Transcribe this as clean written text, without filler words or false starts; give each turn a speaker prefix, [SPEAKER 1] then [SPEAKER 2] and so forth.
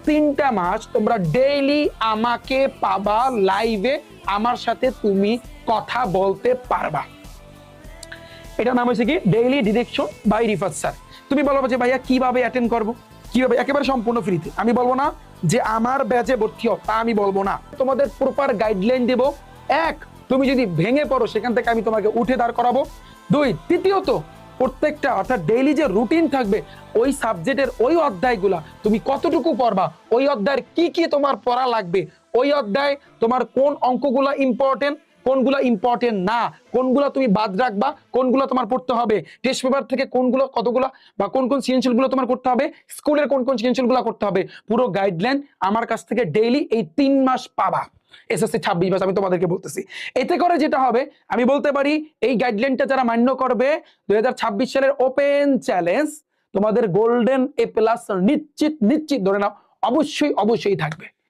[SPEAKER 1] 3টা মাস তোমরা ডেইলি আমাকে পাবা লাইভে, আমার সাথে তুমি কথা বলতে পারবা। এটা নাম হচ্ছে কি daily direction by Rifat sir. তুমি বলবো যে ভাইয়া কিভাবে অ্যাটেন্ড করব, কিভাবে, একেবারে সম্পূর্ণ ফ্রিতে। আমি বলবো না যে আমার ব্যাচে ভর্তি হও, তা আমি বলবো না। তোমাদের প্রপার গাইডলাইন দেব। এক, তুমি যদি ভেঙে পড়ো সেখান থেকে আমি তোমাকে উঠে দাঁড় করাবো। দুই, তৃতীয়ত প্রত্যেকটা অর্থাৎ ডেইলি যে রুটিন থাকবে ওই সাবজেক্টের ওই অধ্যায়গুলা তুমি কতটুকু পড়বা, ওই অধ্যায়ের কি কি তোমার পড়া লাগবে, ওই অধ্যায় তোমার কোন অঙ্কগুলা ইম্পর্টেন্ট, কোনগুলো ইম্পর্টেন্ট না, কোনগুলো তুমি বাদ রাখবা, কোনগুলো তোমার পড়তে হবে, টেস্ট পেপার থেকে কোনগুলো কতগুলো বা কোন কোন সৃজনশীল গুলো তোমার করতে হবে, স্কুলের কোন কোন সৃজনশীল গুলো করতে হবে, পুরো গাইডলাইন আমার কাছ থেকে ডেইলি এই 3 মাস পাবা। এসএসসি 26 মাস আমি তোমাদেরকে বলতেছি। এতে করে যেটা হবে আমি বলতে পারি এই গাইডলাইনটা যারা মান্য করবে 2026 সালের ওপেন চ্যালেঞ্জ তোমাদের গোল্ডেন এ প্লাস নিশ্চিত নিশ্চিত ধরে নাও, অবশ্যই অবশ্যই থাকবে।